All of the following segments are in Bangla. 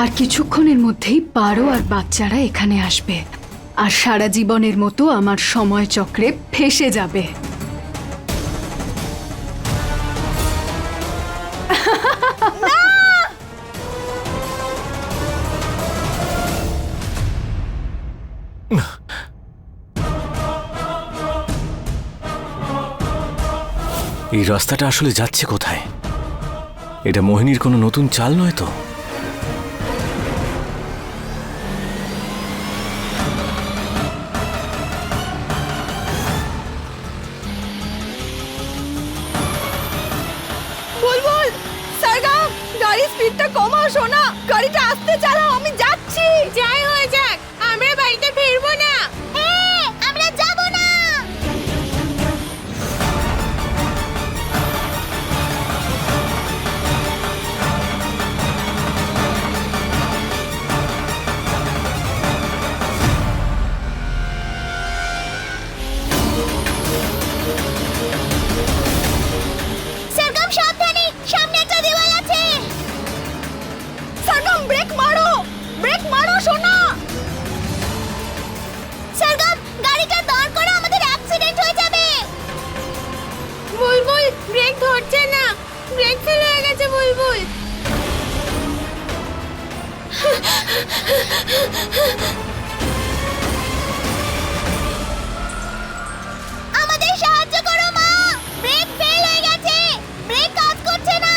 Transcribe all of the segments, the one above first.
আর কিছুক্ষণের মধ্যেই পারো আর বাচ্চারা এখানে আসবে আর সারা জীবনের মতো আমার সময় চক্রে ফেসে যাবে। এই রাস্তাটা আসলে যাচ্ছে কোথায়? এটা মোহিনীর কোনো নতুন চাল নয় তো? বুলবুল, সরগম, গাড়ির স্পিডটা কমাও সোনা। গাড়িটা আস্তে চালাও, আমি যাচ্ছি। যাই হয়ে যাক, আমরা বাড়িতে ফিরবো না। আমরা যাব না। সরগম, সাবধানে, সামনে একটা দেওয়াল আছে। সরগম, ব্রেক মারো, ব্রেক মারো সোনা। সরগম, গাড়িটা দাঁড় করো, আমাদের অ্যাক্সিডেন্ট হয়ে যাবে। বুলবুল ব্রেক ধরছে না, ব্রেক ফেল হয়ে গেছে বুলবুল। আমাদের সাহায্য করো মা, ব্রেক ফেল হয়ে গেছে, ব্রেক কাজ করছে না।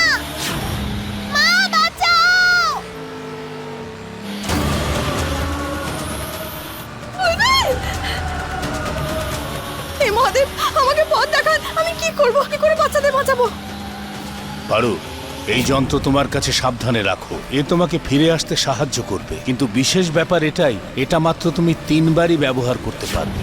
মা বাঁচাও। হে মহাদেব, আমাকে পথ দেখান, আমি কি করব, কি করে বাচ্চাদের বাঁচাবো? পারো, এই যন্ত্র তোমার কাছে সাবধানে রাখো। এ তোমাকে ফিরে আসতে সাহায্য করবে, কিন্তু বিশেষ ব্যাপার এটাই, এটা মাত্র তুমি 3 বারই ব্যবহার করতে পারবে।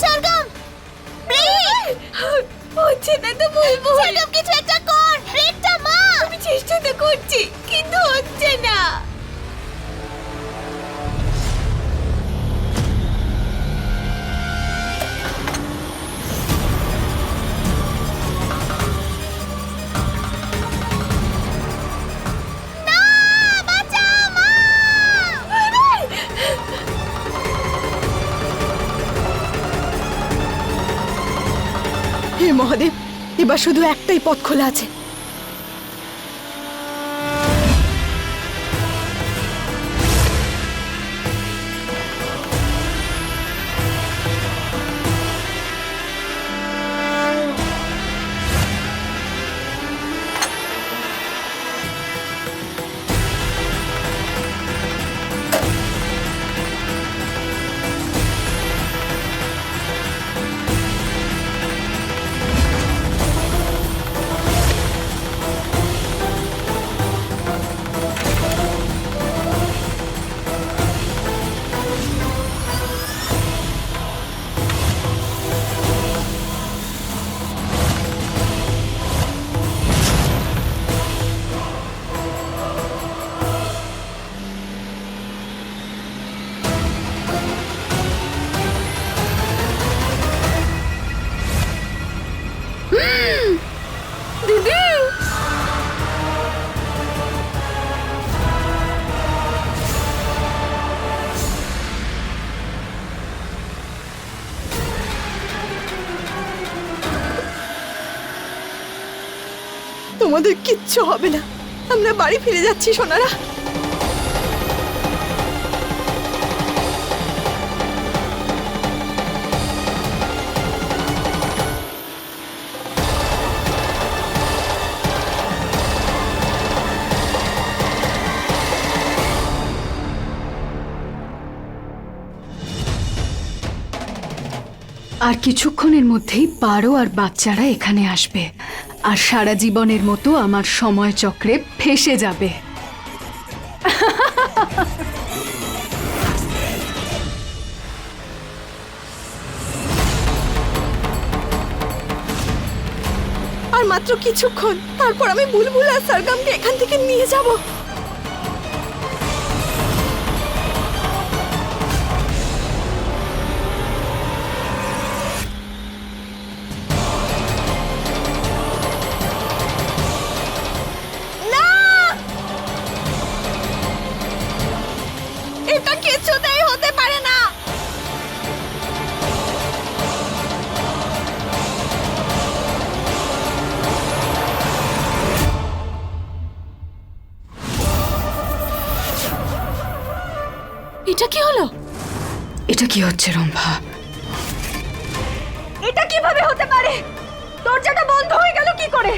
সরগম, ব্রেক হচ্ছে না তো বুলবুল। সরগম, কিছু একটা কর, ব্রেকটা মার। আমি চেষ্টা তো করছি, কিন্তু হচ্ছে না। না, বাঁচাও মা। হে মহাদেব, এবার শুধু একটাই পথ খোলা আছে। দিদি, তোমাদের কিচ্ছু হবে না, আমরা বাড়ি ফিরে যাচ্ছি সোনারা। আর কিছুক্ষণের মধ্যেই পারো আর বাচ্চারা এখানে আসবে আর সারা জীবনের মতো আমার সময় চক্রে ফেসে যাবে। আর মাত্র কিছুক্ষণ, তারপর আমি বুলবুল আর সরগমকে এখান থেকে নিয়ে যাব। এটা কি হলো? এটা কি হচ্ছে রম্ভা? এটা কিভাবে হতে পারে? দরজাটা বন্ধ হয়ে গেল কি করে?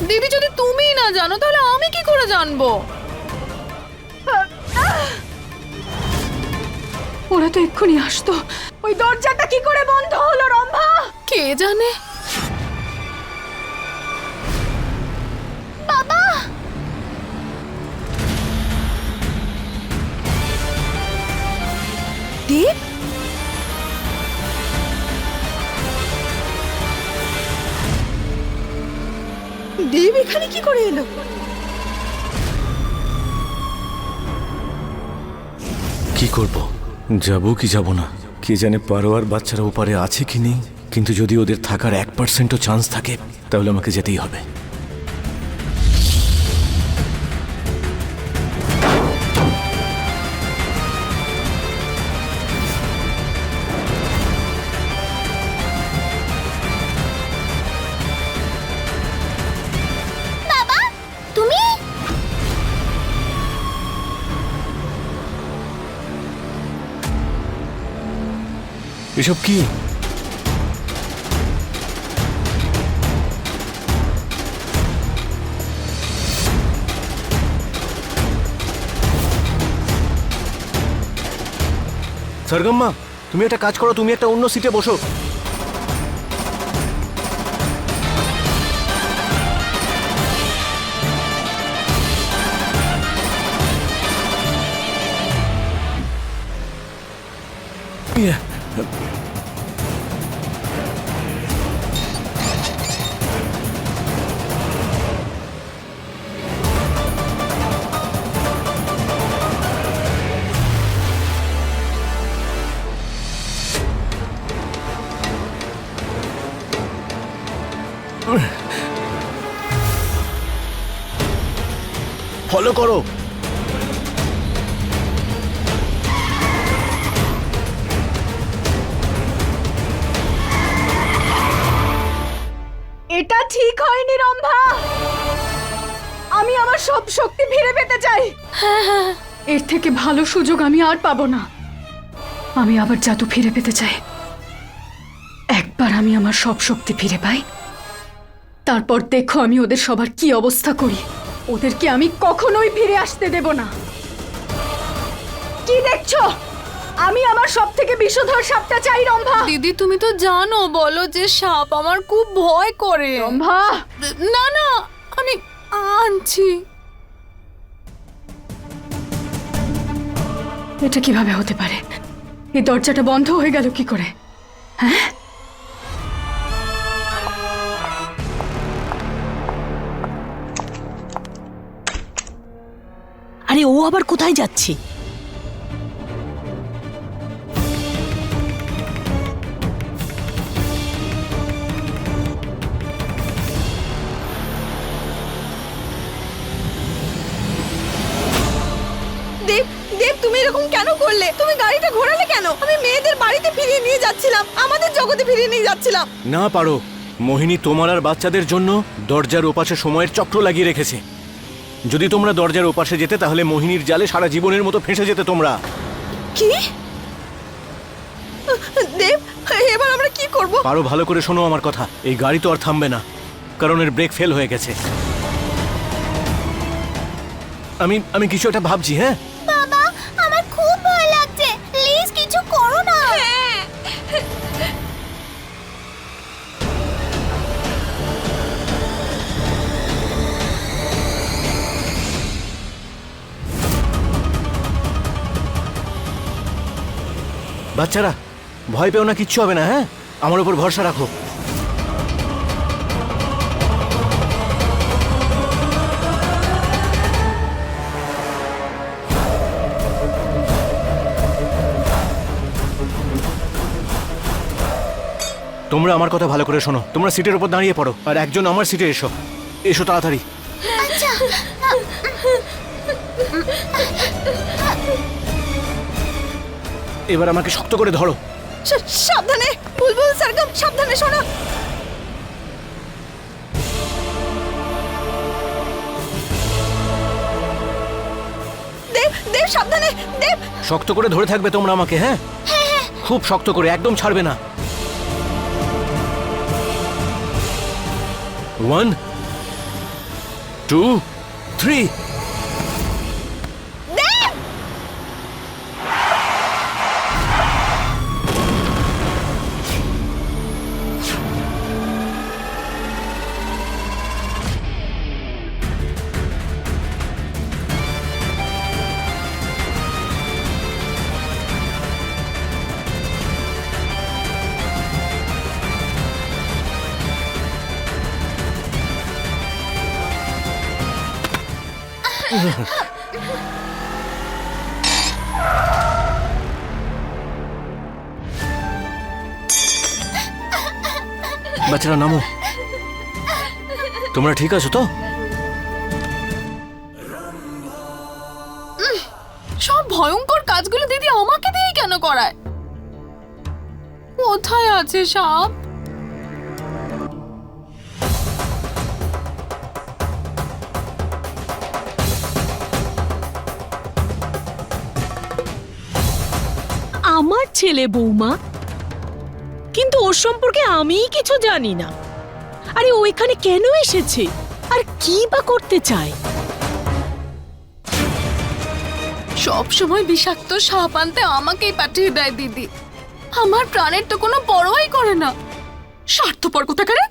দিদি যদি তুমিই না জানো তাহলে আমি কি করে জানবো? ওরা তো এক্ষুনি আসতো। ওই দরজাটা কি করে বন্ধ হলো রম্ভা? কে জানে। বাবা দীপ, দীপ এখানে কি করে এলো? কি করব? যাব কি যাব না কে জানে। পারো আর বাচ্চারা ওপারে আছে কি নেই, কিন্তু যদি ওদের থাকার 1%ও চান্স থাকে তাহলে আমাকে যেতেই হবে। বাবা তুমি এসব কি? সরগম্মা, তুমি একটা কাজ করো, তুমি একটা অন্য সিটে বসো। ফলো করো। এটা ঠিক হয়নি রম্ভা। আমি আমার সব শক্তি ফিরে পেতে চাই। এর থেকে ভালো সুযোগ আমি আর পাবো না। আমি আবার জাদু ফিরে পেতে চাই। একবার আমি আমার সব শক্তি ফিরে পাই, তারপর দেখো আমি ওদের সবার কি অবস্থা করি। ওদেরকে আমি কখনোই ফিরে আসতে দেব না। কি দেখছো? আমি আমার সব থেকে বিষধর সাপটা চাই রম্ভা। দিদি তুমি তো জানো, বলো যে সাপ আমার খুব ভয় করে। রম্ভা, না না, আমি আনছি। এটা কিভাবে হতে পারে? এই দরজাটা বন্ধ হয়ে গেল কি করে? হ্যাঁ, আরে ও আবার কোথায় যাচ্ছে? দেব, দেব তুমি এরকম কেন করলে? তুমি গাড়িটা ঘোরালে কেন? আমি মেয়েদের বাড়িতে ফিরিয়ে নিয়ে যাচ্ছিলাম, আমাদের জগতে ফিরিয়ে নিয়ে যাচ্ছিলাম। না পারো, মোহিনী তোমার আর বাচ্চাদের জন্য দরজার ওপাশে সময়ের চক্র লাগিয়ে রেখেছে। যদি তোমরা দরজার ওপাশে যেতে তাহলে মোহিনীর জালে সারা জীবনের মতো ফেঁসে যেতে তোমরা। কি? দেব, এবার আমরা কি করব? পারো, ভালো করে শোনো আমার কথা। এই গাড়ি তো আর থামবে না, কারণ এর ব্রেক ফেল হয়ে গেছে। আমি কিছু একটা ভাবছি। হ্যাঁ বাবা আমার খুব ভয় লাগছে, প্লিজ কিছু করো না। বাচ্চারা, ভয় পেও না, কিচ্ছু হবে না। হ্যাঁ, আমার উপর ভরসা রাখো। তোমরা আমার কথা ভালো করে শোনো। তোমরা সিটের উপর দাঁড়িয়ে পড়ো, আর একজন আমার সিটে এসো। এসো তাড়াতাড়ি। আচ্ছা এবার আমাকে শক্ত করে ধরো। সাবধানে বুলবুল, সরগম সাবধানে শোনো। দেব, দেব সাবধানে, দেব শক্ত করে ধরে থাকবে তোমরা আমাকে, হ্যাঁ? খুব শক্ত করে, একদম ছাড়বে না। 1 2 3 বাচ্চারা নামো। তোমরা ঠিক আছো তো? সব ভয়ঙ্কর কাজগুলো দিদি আমাকে দিয়ে কেন করায়? কোথায় আছে সাপ? আমার ছেলে বৌমা, কিন্তু ওর সম্পর্কে আমিই কিছু জানি না। আরে ও এখানে কেন এসেছে আর কি বা করতে চায়? সব সময় বিষাক্ত সাপ আনতে আমাকেই পাঠিয়ে দেয় দিদি। আমার প্রাণের তো কোনো পরোয়াই করে না। স্বার্থপর কোথাকারে।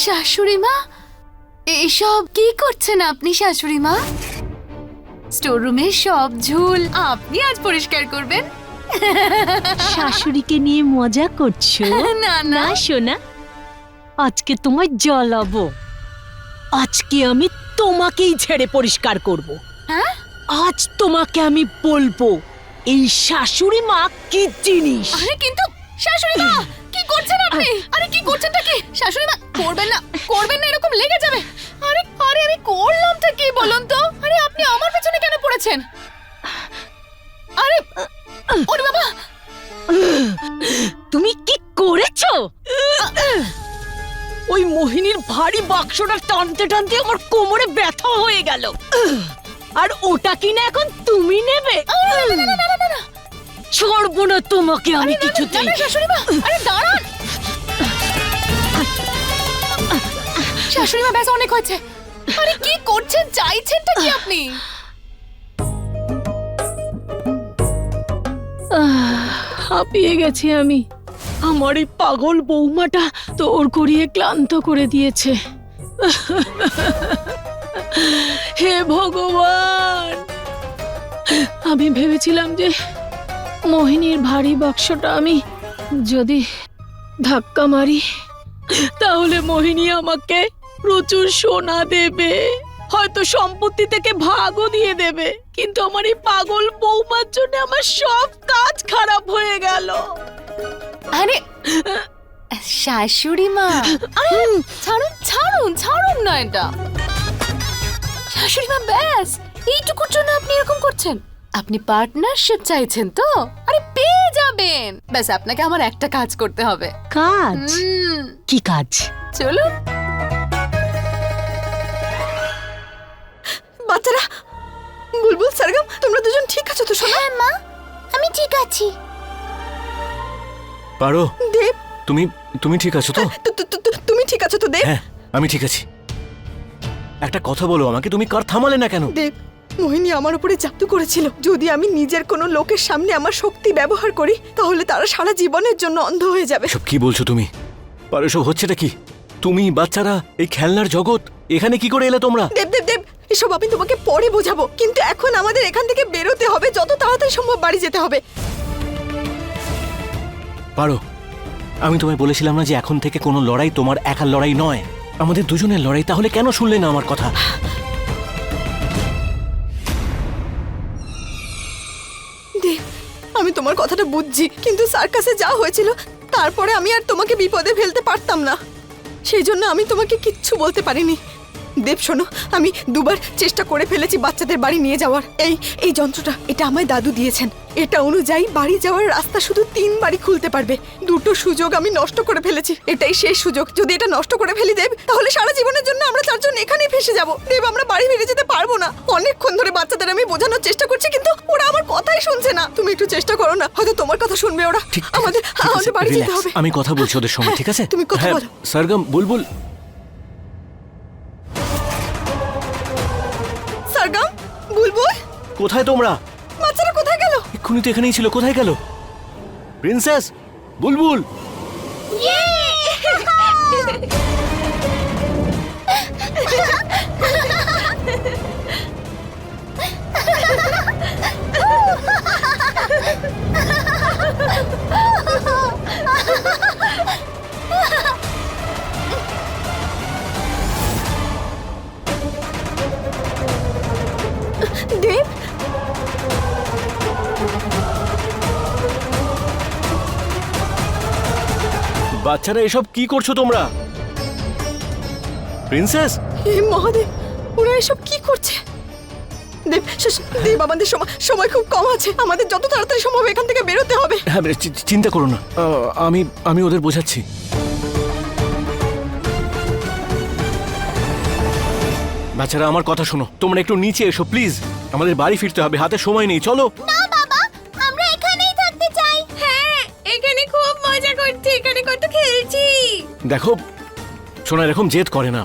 শাশুড়ি মা, এসব কি করছেন আপনি শাশুড়ি মা? স্টোররুমের সব ঝুল আপনি আজ পরিষ্কার করবেন? শাশুড়িকে নিয়ে মজা করছো? না না সোনা, আজকে তোমায় জ্বালাবো। আজকে আমি তোমাকেই ছেড়ে পরিষ্কার করব। হ্যাঁ? আজ তোমাকে আমি বলবো এই শাশুড়ি মা কি জিনিস। আরে কিন্তু শাশুড়ি মা, কি করছেন আপনি? আরে কি করছেনটা কি? শাশুড়ি মা করবেন না, করবেন না, এরকম লেগে যাবে। আরে আরে আমি করলামটা কি বলুন তো? আরে আপনি আমার পেছনে কেন পড়েছেন? আরে ওরে বাবা, তুমি কি করেছো? ওই মোহিনীর ভারী বাক্সটা টানতে টানতে আমার কোমরে ব্যথা হয়ে গেল। আর ওটা কিনা এখন তুমি নেবে? ছাড়বো না তোমাকে আমি কিছুতেই। শাশুড়ি মা, আরে দাঁড়ান। শাশুড়ি মা, ব্যাস অনেক হয়েছে। আরে কি করছেন, চাইছেনটা কি আপনি? হাঁপিয়ে গেছি আমি। আমার এই পাগল বৌমাটা তোর করিয়ে ক্লান্ত করে দিয়েছে। হে ভগবান, আমি ভেবেছিলাম যে মোহিনীর ভারী বাক্সটা আমি যদি ধাক্কা মারি তাহলে মোহিনী আমাকে প্রচুর সোনা দেবে, হয়তো সম্পত্তি থেকে ভাগও দিয়ে দেবে। কিন্তু আমার এই পাগল বৌমার জন্য আমার সব কাজ খারাপ হয়ে গেল। আরে শাশুড়ি মা, আরে ছাড়ুন ছাড়ুন ছাড়ুন না এটা। শাশুড়ি মা, ব্যাস এইটুকুর জন্য আপনি এরকম করছেন? আপনি পার্টনারশিপ চাইছেন তো? আরে পেয়ে যাবেন। ব্যাস আপনাকে আমার একটা কাজ করতে হবে। কাজ? কি কাজ? চলুন। বাচ্চারা, বুলবুল, সরগম, তোমরা দুজন ঠিক আছো তো সোনা? হ্যাঁ মা, আমি ঠিক আছি। পারো, দেব, তুমি তুমি ঠিক আছো তো? তুমি ঠিক আছো তো দেব? হ্যাঁ, আমি ঠিক আছি। একটা কথা বলো আমাকে, তুমি কার থামালে না কেন? দেব, মোহিনী আমার উপরে জাদু করেছিল। যদি আমি নিজের কোনো লোকের সামনে আমার শক্তি ব্যবহার করি তাহলে তারা সারা জীবনের জন্য অন্ধ হয়ে যাবে। সব কি বলছো তুমি? পারো, সব হচ্ছেটা কি? তুমি, বাচ্চারা, এই খেলনার জগৎ, এখানে কি করে এলে তোমরা? দেব দেব দেব, এসব আমি তোমাকে পরে বোঝাবো, কিন্তু এখন আমাদের এখান থেকে বেরোতে হবে, যত তাড়াতাড়ি সম্ভব বাড়ি যেতে হবে। পারো, আমি তোমায় বলেছিলাম না যে এখন থেকে কোনো লড়াই তোমার একার লড়াই নয়, আমাদের দুজনের লড়াই। তাহলে কেন শুনলে না আমার কথা? দেব, আমি তোমার কথাটা বুঝছি, কিন্তু সার্কাসে যা হয়েছিল তারপরে আমি আর তোমাকে বিপদে ফেলতে পারতাম না। সেই জন্য আমি তোমাকে কিচ্ছু বলতে পারিনি। দেব শোনো, আমি দুবার চেষ্টা করে ফেলেছি বাচ্চাদের বাড়ি নিয়ে যাওয়ার। এই যন্ত্রটা এটা আমায় দাদু দিয়েছেন। এটা অনুযায়ী বাড়ি যাওয়ার রাস্তা শুধু 3 বারই খুলতে পারবে। দুটো সুযোগ আমি নষ্ট করে ফেলেছি, এটাই শেষ সুযোগ। যদি এটা নষ্ট করে ফেলি দেব, তাহলে সারা জীবনের জন্য আমরা 4 জন এখানেই ফেসে যাব। দেব, আমরা বাড়ি ফিরে যেতে পারবো না। অনেকক্ষণ ধরে বাচ্চাদের আমি বোঝানোর চেষ্টা করছি, কিন্তু ওরা আমার কথাই শুনছে না। তুমি একটু চেষ্টা করো না, হয়তো তোমার কথা শুনবে ওরা। আমাদের বাড়ি যেতে Relax, হবে। আমি কথা বলছি ওদের সঙ্গে, ঠিক আছে? তুমি কথা হ্যাঁ, বলো। সরগম, বুলবুল, সরগম, বুলবুল, কোথায় তোমরা? বাচ্চারা কোথায় গেল? এক্ষুনি তো এখানেই ছিল, কোথায় গেল? প্রিন্সেস, বুলবুল, দেব, বাচ্চারা এসব কি করছো তোমরা? প্রিন্সেস, হে মহাদেব, ওরা এসব কি করছে? দেব, দেব, আমাদের সময় খুব কম আছে। আমাদের যত তাড়াতাড়ি সম্ভব এখান থেকে বেরোতে হবে। হ্যাঁ, চিন্তা করো না, আমি ওদের বোঝাচ্ছি। বাচ্চারা, আমার কথা শোনো, তোমরা একটু নিচে এসো প্লিজ। আমাদের বাড়ি ফিরতে হবে, হাতে সময় নেই, চলো। না বাবা, আমরা এখানেই থাকতে চাই। হ্যাঁ, এখানে খুব মজা করছি, এখানে কত খেলছি। দেখো শোনা, এরকম জেদ করে না।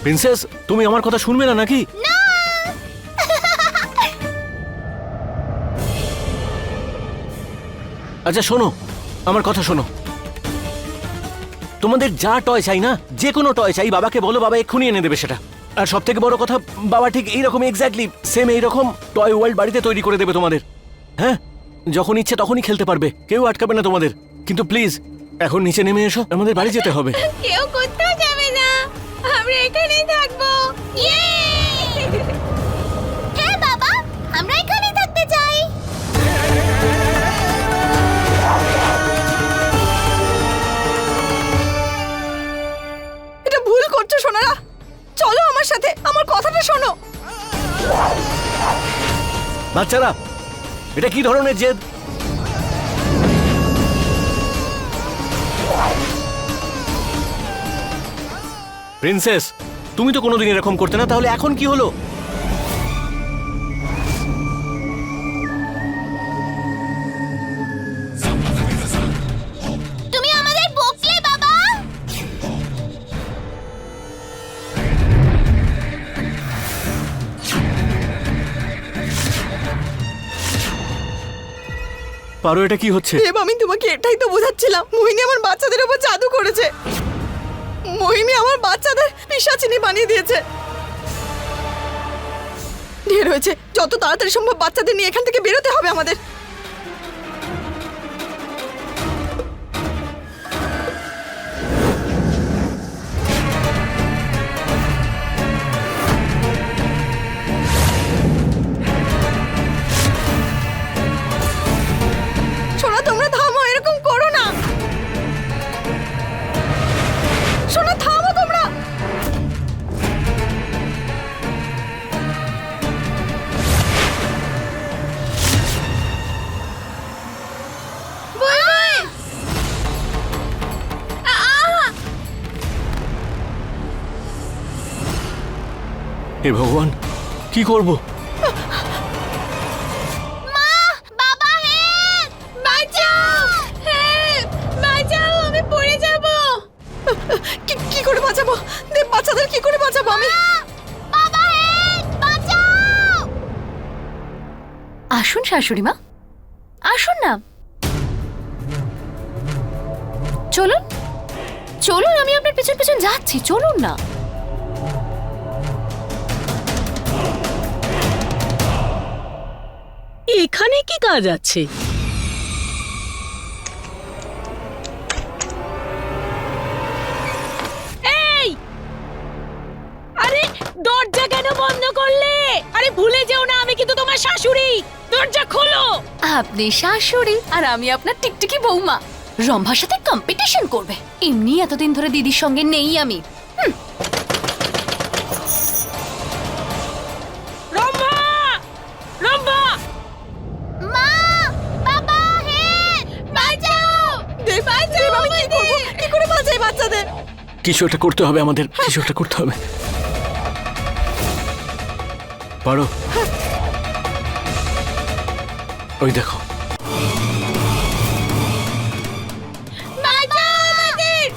প্রিন্সেস, তুমি আমার কথা শুনবে না নাকি? আচ্ছা শোনো, আমার কথা শোনো। তোমাদের যা টয় চাই না, যে কোনো টয় চাই, বাবাকে বলো, বাবা এক্ষুনি এনে দেবে সেটা। আর সব থেকে বড় কথা, বাবা ঠিক এইরকম এক্স্যাক্টলি সেম এইরকম টয় ওয়ার্ল্ড বাড়িতে তৈরি করে দেবে তোমাদের। হ্যাঁ, যখন ইচ্ছে তখনই খেলতে পারবে, কেউ আটকাবে না তোমাদের। কিন্তু প্লিজ এখন নিচে নেমে এসো, আমাদের বাড়ি যেতে হবে। কেউ কোথাও যাবে না, আমরা এখানেই থাকবো। হ্যাঁ বাবা, আমরা এখানেই থাকতে চাই। এটা ভুল করছো সোনারা, চলো আমার সাথে, আমার কথাটা শোনো। বাচ্চারা, এটা কি ধরনের জেদ? প্রিন্সেস, তুমি তো কোনোদিন এরকম করতে না, তাহলে এখন কি হলো? তুমি আমাদের বকলে বাবা। পারো, এটা কি হচ্ছে? দেব, আমি তোমাকে এটাই তো বোঝাচ্ছিলাম। মোহিনী আমার বাচ্চাদের উপর জাদু করেছে। মোহিনী আমার বাচ্চাদের পিশাচিনী বানিয়ে দিয়েছে। ঢের হয়েছে, যত তাড়াতাড়ি সম্ভব বাচ্চাদের নিয়ে এখান থেকে বেরোতে হবে আমাদের। সোনা, তোমরা থামো, এরকম করো না। সোনা, থামো তোমরা। হে ভগবান, কি করব? বাবা হেল্প! বাঁচাও, হেল্প, বাঁচাও, আমি পড়ে যাব। কি করে বাঁচাবো দেব? বাচ্চাদের কি করে বাঁচাবো আমি? বাবা হেল্প! বাঁচাও! আসুন শাশুড়ি মা, আসুন না। চলুন চলুন, আমি আপনার পেছন পেছন যাচ্ছি, চলুন না। এখানে কি কাজ আছে? এই, আরে দরজা কেন বন্ধ করলে? আরে ভুলে যেও না, আমি কিন্তু তোমার শাশুড়ি। দরজা খোলো। আপনি শাশুড়ি আর আমি আপনার টিকটিকি বৌমা। রম্ভার সাথে কম্পিটিশন করবে? এমনি এতদিন ধরে দিদির সঙ্গে নেই আমি। দে। কিছু একটা করতে হবে আমাদের, কিছু একটা করতে হবে। পারো, ওই দেখো।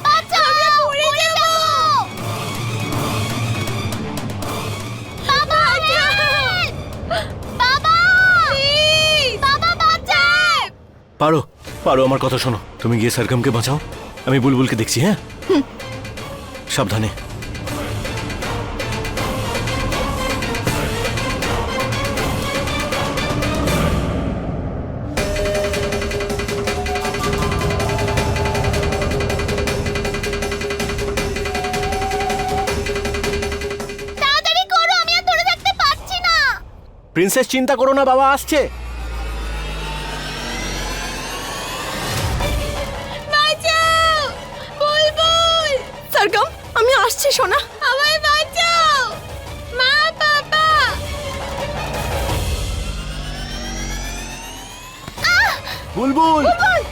বাচ্চা, আমরা পড়ে যাবো। বাবা, help! বাবা! বাবা, বাচ্চা! পারো, পারো, আমার কথা শোনো। তুমি গিয়ে সরগমকে বাঁচাও, আমি বুলবুলকে দেখছি। হ্যাঁ, সাবধানে। তাড়াতাড়ি করো, আমি আর ধরে থাকতে পারছি না। প্রিন্সেস, চিন্তা করো না, বাবা আসছে। বাঁচাও! বুলবুল! সরগম, আমি আসছি সোনা। আমায় বাঁচাও! মা, বাবা! বুলবুল, বুলবুল!